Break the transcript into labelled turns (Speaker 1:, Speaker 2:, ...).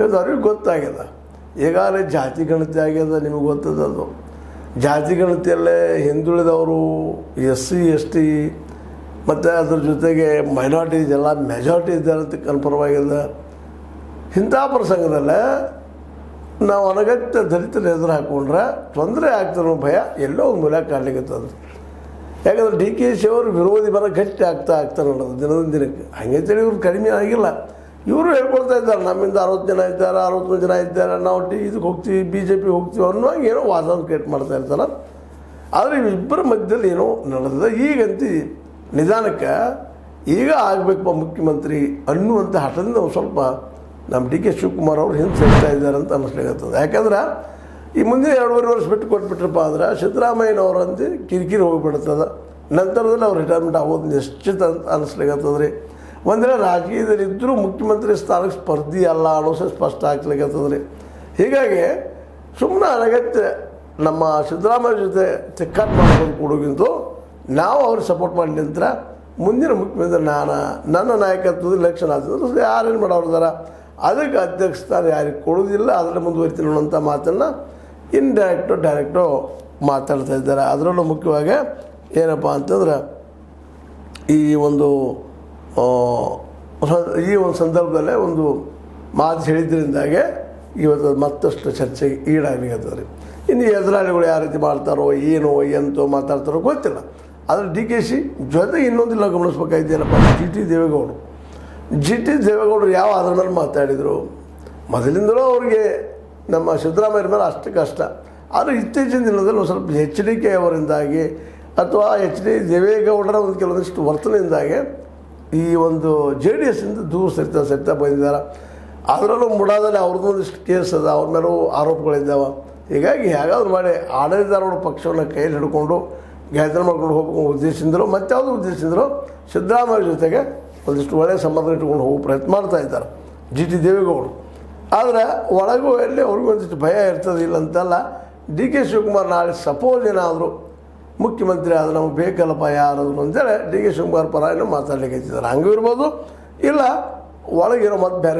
Speaker 1: ಇವತ್ತು ಅವ್ರಿಗೆ ಗೊತ್ತಾಗ್ಯದ. ಈಗಾಗಲೇ ಜಾತಿ ಗಣತಿ ಆಗ್ಯದ, ನಿಮಗೆ ಗೊತ್ತದ. ಅದು ಜಾತಿ ಗಣತಿಯಲ್ಲೇ ಹಿಂದುಳಿದವರು, SC ST ಮತ್ತು ಅದ್ರ ಜೊತೆಗೆ ಮೈನಾರಿಟೀಸ್ ಎಲ್ಲ ಮೆಜಾರಿಟಿ ಇದ್ದಾರೆ ಅಂತ ಕನ್ಫರ್ಮ್ ಆಗಿದೆ. ಇಂಥ ಪ್ರಸಂಗದಲ್ಲೇ ನಾವು ಅನಗತ್ಯ ದಲಿತರ ಎದುರು ಹಾಕ್ಕೊಂಡ್ರೆ ತೊಂದರೆ ಆಗ್ತಿರೋ ಭಯ ಎಲ್ಲೋ ಒಂದು ಮೂಲೆ ಕಾಡ್ಲಿಕ್ಕತ್ತದ. ಯಾಕಂದ್ರೆ DKಶಿ ಅವರು ವಿರೋಧಿ ಬರ ಗಟ್ಟಿ ಆಗ್ತಾ ನೋಡೋದು ದಿನದಿಂದ ದಿನಕ್ಕೆ. ಹಂಗಂತೇಳಿ ಇವ್ರು ಕಡಿಮೆ ಆಗಿಲ್ಲ. ಇವರು ಹೇಳ್ಕೊಳ್ತಾ ಇದ್ದಾರೆ, ನಮ್ಮಿಂದ 60 ಜನ ಇದ್ದಾರೆ, 61 ಜನ ಇದ್ದಾರೆ, ನಾವು ಇದಕ್ಕೆ ಹೋಗ್ತೀವಿ, BJP ಹೋಗ್ತೀವಿ ಅನ್ನೋ ಏನೋ ವಾದವನ್ನು ಕ್ರಿಯೇಟ್ ಮಾಡ್ತಾ ಇರ್ತಾರೆ. ಆದರೆ ಇಬ್ಬರ ಮಧ್ಯದಲ್ಲಿ ಏನೋ ನಡೆದಿದೆ. ಈಗಂತೂ ನಿಧಾನಕ್ಕೆ ಈಗ ಆಗಬೇಕಪ್ಪ ಮುಖ್ಯಮಂತ್ರಿ ಅನ್ನುವಂಥ ಹಠದಿಂದ ಸ್ವಲ್ಪ ನಮ್ಮ DK ಶಿವಕುಮಾರ್ ಅವರು ಹಿಂದೆ ಸೇರ್ತಾ ಇದ್ದಾರೆ ಅಂತ ಅನ್ನಿಸ್ಲಿಕ್ಕತ್ತದ. ಯಾಕಂದ್ರೆ ಈ ಮುಂದೆ 2.5 ವರ್ಷ ಬಿಟ್ಟು ಕೊಟ್ಬಿಟ್ರಪ್ಪ ಅಂದ್ರೆ ಸಿದ್ದರಾಮಯ್ಯನವರಂತೆ ಕಿರಿಕಿರಿ ಹೋಗಿಬಿಡ್ತದೆ. ನಂತರದಲ್ಲಿ ಅವ್ರು ರಿಟೈರ್ಮೆಂಟ್ ಆಗೋದು ನಿಶ್ಚಿತ ಅಂತ ಅನ್ನಿಸ್ಲಿಕ್ಕತ್ತದ ರೀ. ಒಂದಿನ ರಾಜಕೀಯದಲ್ಲಿ ಇದ್ದರೂ ಮುಖ್ಯಮಂತ್ರಿ ಸ್ಥಾನಕ್ಕೆ ಸ್ಪರ್ಧಿ ಅಲ್ಲ ಅನ್ನೋದು ಸ್ಪಷ್ಟ ಆಗ್ಲಿಕ್ಕತ್ತದ ರೀ. ಹೀಗಾಗಿ ಸುಮ್ಮನೆ ಅನಗತ್ಯ ನಮ್ಮ ಸಿದ್ದರಾಮಯ್ಯ ಜೊತೆ ತಿಕ್ಕಾಟ ಮಾಡ್ಕೊಂಡು ಕೊಡೋಗಿಂತೂ ನಾವು ಅವ್ರಿಗೆ ಸಪೋರ್ಟ್ ಮಾಡಿ ನಿಂತರ ಮುಂದಿನ ಮುಖ್ಯಮಂತ್ರಿ ನನ್ನ ನಾಯಕತ್ವದ ಎಲೆಕ್ಷನ್ ಆಗ್ತದೆ. ಯಾರೇನು ಮಾಡೋರ್ದಾರ ಅದಕ್ಕೆ ಅಧ್ಯಕ್ಷ ಸ್ಥಾನ ಯಾರಿಗೆ ಕೊಡೋದಿಲ್ಲ, ಅದರಲ್ಲಿ ಮುಂದುವರಿತೀನಿ ಅನ್ನೋಂಥ ಮಾತನ್ನು ಡೈರೆಕ್ಟು ಮಾತಾಡ್ತಾ ಇದ್ದಾರೆ. ಅದರಲ್ಲೂ ಮುಖ್ಯವಾಗಿ ಏನಪ್ಪ ಅಂತಂದ್ರೆ ಈ ಒಂದು ಸಂದರ್ಭದಲ್ಲೇ ಒಂದು ಮಾತು ಹೇಳಿದ್ರಿಂದಾಗೆ ಇವತ್ತು ಮತ್ತಷ್ಟು ಚರ್ಚೆಗೆ ಈಡಾಗಲಿಕ್ಕತ್ತದ ರೀ. ಇನ್ನು ಎದುರಾಳಿಗಳು ಯಾವ ರೀತಿ ಮಾಡ್ತಾರೋ ಏನೋ ಎಂತೋ ಮಾತಾಡ್ತಾರೋ ಗೊತ್ತಿಲ್ಲ. ಆದರೆ DKಶಿ ಜೊತೆಗೆ ಇನ್ನೊಂದಿಲ್ಲ ಗಮನಿಸ್ಬೇಕಾಯ್ತೇನಪ್ಪ, GT ದೇವೇಗೌಡರು ಯಾವ ಆಧಾರ ಮೇಲೆ ಮಾತಾಡಿದರು. ಮೊದಲಿಂದಲೂ ಅವ್ರಿಗೆ ನಮ್ಮ ಸಿದ್ದರಾಮಯ್ಯರ ಮೇಲೆ ಅಷ್ಟು ಕಷ್ಟ. ಆದರೆ ಇತ್ತೀಚಿನ ದಿನದಲ್ಲಿ ಒಂದು ಸ್ವಲ್ಪ HDK ಅವರಿಂದಾಗಿ ಅಥವಾ HD ದೇವೇಗೌಡರ ಒಂದು ಕೆಲವೊಂದಿಷ್ಟು ವರ್ತನೆಯಿಂದಾಗಿ ಈ ಒಂದು JDS ಇಂದ ದೂರ ಸರಿತಾ ಬಂದಿದ್ದಾರೆ. ಅದರಲ್ಲೂ ಮುಡಾದಲ್ಲಿ ಅವ್ರದ್ದು ಒಂದಿಷ್ಟು ಕೇಸ್ ಅದ, ಅವ್ರ ಮೇಲೂ ಆರೋಪಗಳಿದ್ದಾವೆ. ಹೀಗಾಗಿ ಹೇಗಾದ್ರೂ ಮಾಡಿ ಆಡಳಿತಾರೂಢ ಪಕ್ಷವನ್ನು ಕೈಯಲ್ಲಿ ಹಿಡ್ಕೊಂಡು ಗಾಯತ್ರಿ ಮಾಡ್ಕೊಂಡು ಹೋಗ್ಬೇಕು ಉದ್ದೇಶದಿಂದಲೋ ಮತ್ತಾವುದೋ ಉದ್ದೇಶದಿಂದಲೋ ಸಿದ್ದರಾಮಯ್ಯ ಜೊತೆಗೆ ಒಂದಿಷ್ಟು ಒಳ್ಳೆಯ ಸಂಬಂಧ ಇಟ್ಕೊಂಡು ಹೋಗೋ ಪ್ರಯತ್ನ ಮಾಡ್ತಾ ಇದ್ದಾರೆ GT ದೇವೇಗೌಡರು. ಆದರೆ ಒಳಗೂ ಎಲ್ಲಿ ಅವ್ರಿಗೂ ಒಂದಿಷ್ಟು ಭಯ ಇರ್ತದೆ, ಇಲ್ಲ ಅಂತಲ್ಲ. DK ಶಿವಕುಮಾರ್ ನಾಳೆ ಸಪೋಸ್ ಏನಾದರೂ ಮುಖ್ಯಮಂತ್ರಿ ಆದರೆ ನಮಗೆ ಬೇಕಲ್ಲಪ್ಪ ಯಾರಾದರೂ ಅಂತೇಳಿ DK ಶಿವಕುಮಾರ್ ಪರ ಏನೋ ಮಾತಾಡ್ಲಿಕ್ಕೆ ಹಚ್ಚಿದ್ದಾರೆ. ಹಂಗೂ ಇರ್ಬೋದು, ಇಲ್ಲ ಒಳಗಿರೋ ಮತ್ತೆ ಬೇರೆ